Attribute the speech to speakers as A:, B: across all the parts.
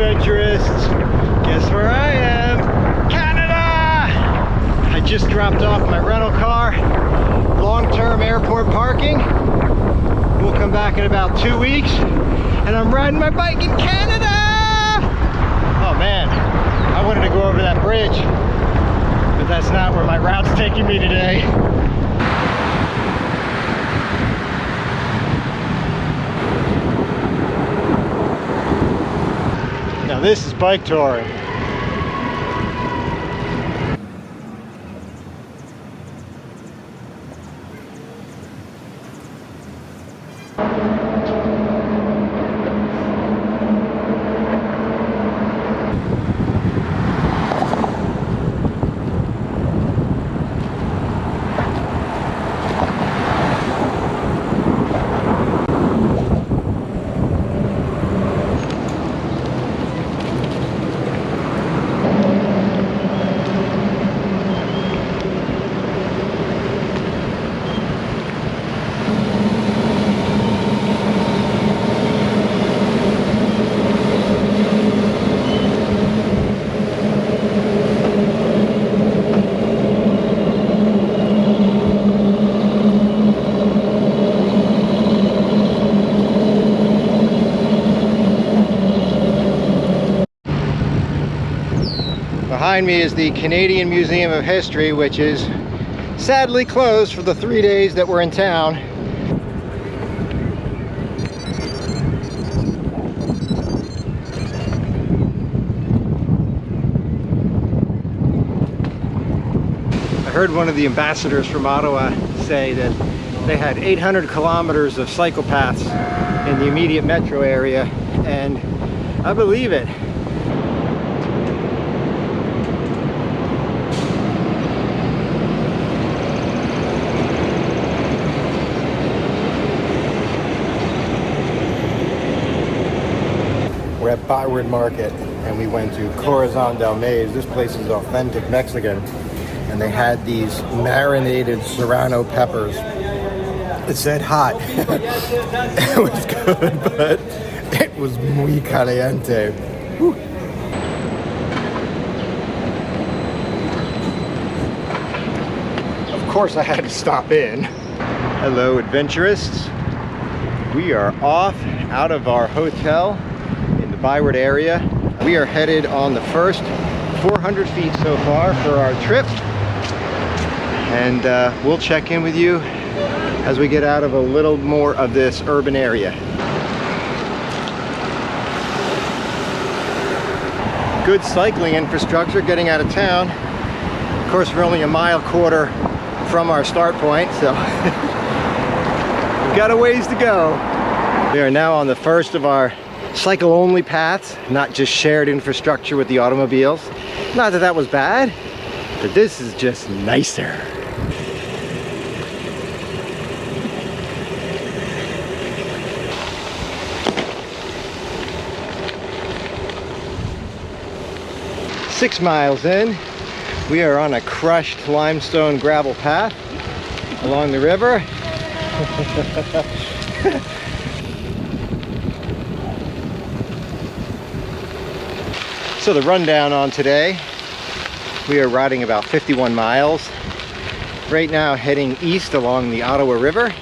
A: adventurists. Guess where I am? Canada! I just dropped off my rental car, long-term airport parking. We'll come back in about 2 weeks, and I'm riding my bike in Canada! Oh man, I wanted to go over that bridge, but that's not where my route's taking me today. Now this is bike touring. Behind me is the Canadian Museum of History, which is sadly closed for the 3 days that we're in town. I heard one of the ambassadors from Ottawa say that they had 800 kilometers of cyclepaths in the immediate metro area, and I believe it. We're at Byward Market, and we went to Corazon del Maíz. This place is authentic Mexican, and they had these marinated serrano peppers. It said hot. It was good, but it was muy caliente. Whew. Of course I had to stop in. Hello adventurists. We are off out of our hotel Byward area. We are headed on the first 400 feet so far for our trip, and we'll check in with you as we get out of a little more of this urban area. Good cycling infrastructure getting out of town. Of course, we're only a mile quarter from our start point, so we've got a ways to go. We are now on the first of our cycle-only paths, not just shared infrastructure with the automobiles. Not that that was bad, but this is just nicer. Six miles in, we are on a crushed limestone gravel path along the river. So the rundown on today, we are riding about 51 miles. Right now heading east along the Ottawa River.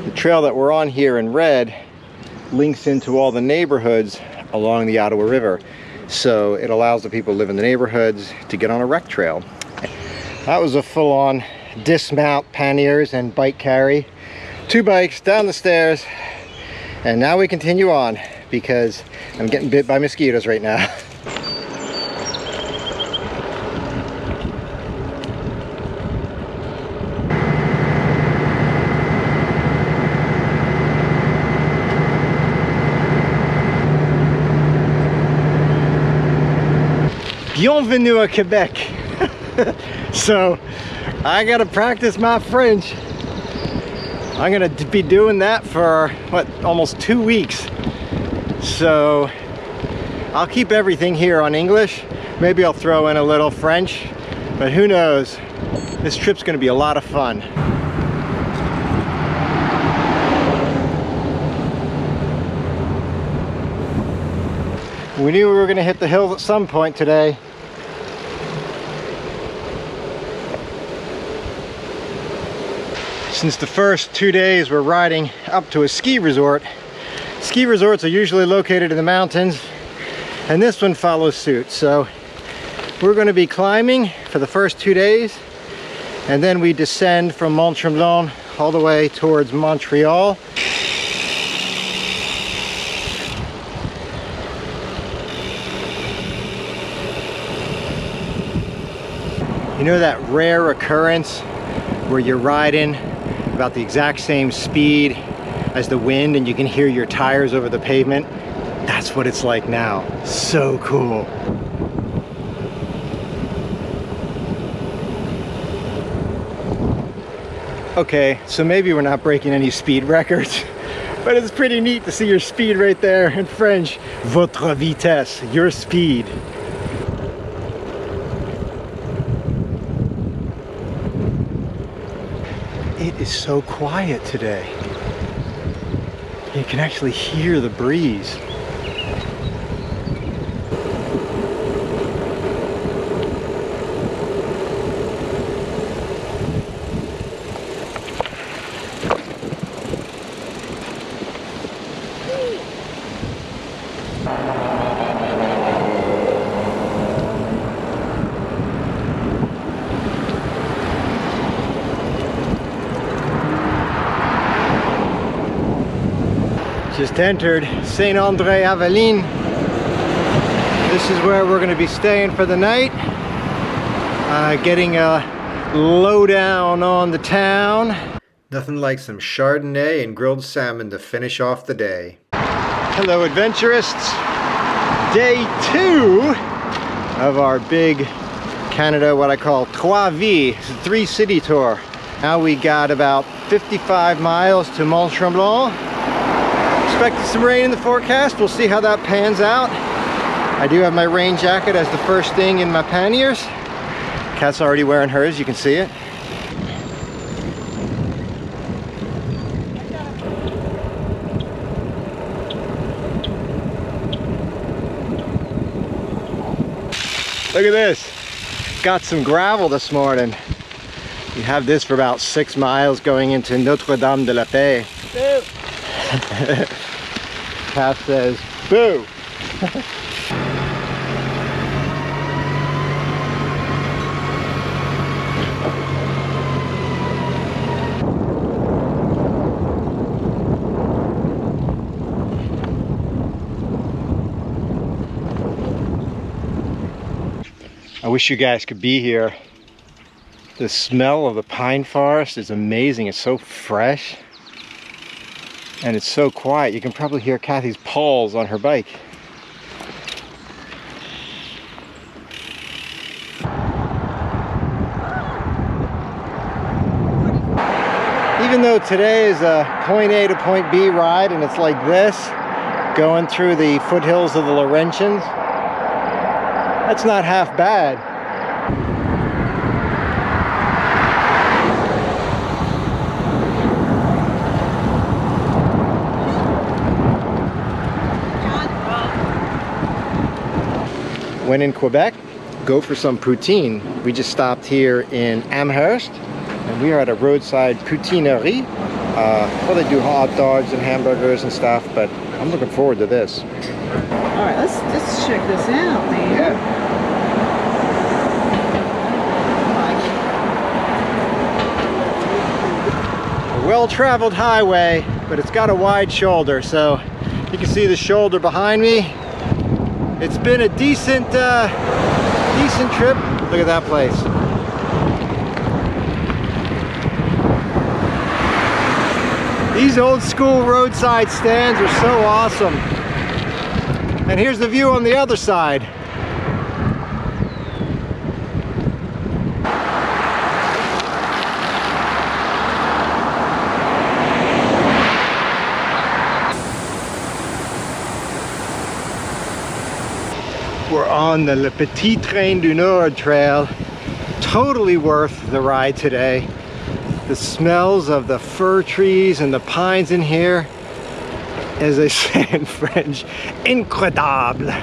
A: The trail that we're on here in red links into all the neighborhoods along the Ottawa River, so it allows the people who live in the neighborhoods to get on a rec trail. That was a full-on dismount, panniers, and bike carry. 2 bikes down the stairs, and now we continue on because I'm getting bit by mosquitoes right now. Bienvenue à Quebec. So I gotta practice my French. I'm gonna be doing that for, what, almost 2 weeks. So I'll keep everything here on English. Maybe I'll throw in a little French, but who knows? This trip's gonna be a lot of fun. We knew we were gonna hit the hills at some point today. Since the first 2 days we're riding up to a ski resort. Ski resorts are usually located in the mountains, and this one follows suit. So we're going to be climbing for the first 2 days, and then we descend from Mont Tremblant all the way towards Montreal. You know that rare occurrence where you're riding about the exact same speed as the wind and you can hear your tires over the pavement? That's what it's like now. So cool. Okay, so maybe we're not breaking any speed records, but it's pretty neat to see your speed right there in French. Votre vitesse, your speed. It is so quiet today. You can actually hear the breeze. Just entered Saint-André-Avellin. This is where we're going to be staying for the night. Getting a lowdown on the town. Nothing like some Chardonnay and grilled salmon to finish off the day. Hello adventurists. Day 2 of our big Canada, what I call Trois Ville. It's a 3-city tour. Now we got about 55 miles to Mont Tremblant. Expected some rain in the forecast. We'll see how that pans out. I do have my rain jacket as the first thing in my panniers. Kat's already wearing hers, you can see it. Look at this. Got some gravel this morning. You have this for about 6 miles going into Notre-Dame-de-la-Paix. Kath says, boo! I wish you guys could be here. The smell of the pine forest is amazing. It's so fresh. And it's so quiet. You can probably hear Kathy's paws on her bike. Even though today is a point A to point B ride and it's like this, going through the foothills of the Laurentians, that's not half bad. When in Quebec, go for some poutine. We just stopped here in Amherst, and we are at a roadside poutinerie. Well, they do hot dogs and hamburgers and stuff, but I'm looking forward to this.
B: All right, let's check this out, man.
A: Yeah. A well-traveled highway, but it's got a wide shoulder, so you can see the shoulder behind me. It's been a decent trip. Look at that place. These old school roadside stands are so awesome. And here's the view on the other side. We're on the Le Petit Train du Nord trail. Totally worth the ride today. The smells of the fir trees and the pines in here, as they say in French, incroyable.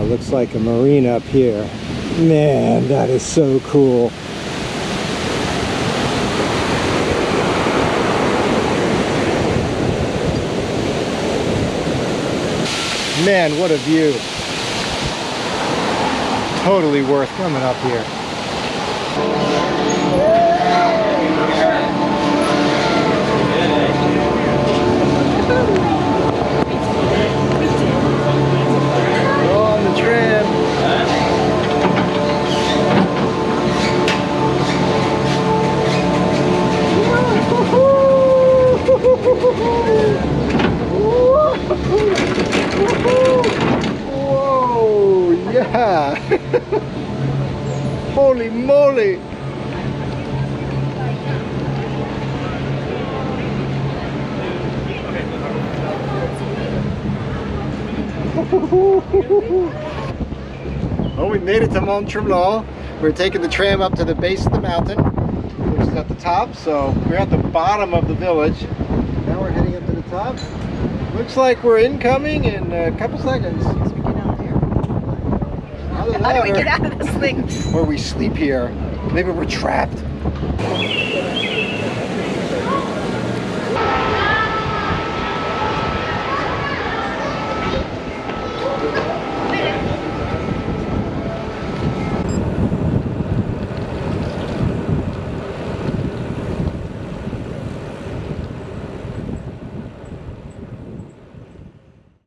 A: Looks like a marina up here. Man, that is so cool. Man, what a view. Totally worth coming up here. Whoa, yeah. Holy moly. Well, we made it to Mont Tremblant. We're taking the tram up to the base of the mountain, which is at the top. So we're at the bottom of the village. Now we're heading up to the top. Looks like we're incoming in a couple seconds.
B: As we get out there.
A: How
B: do we get out of this thing?
A: Or we sleep here. Maybe we're trapped.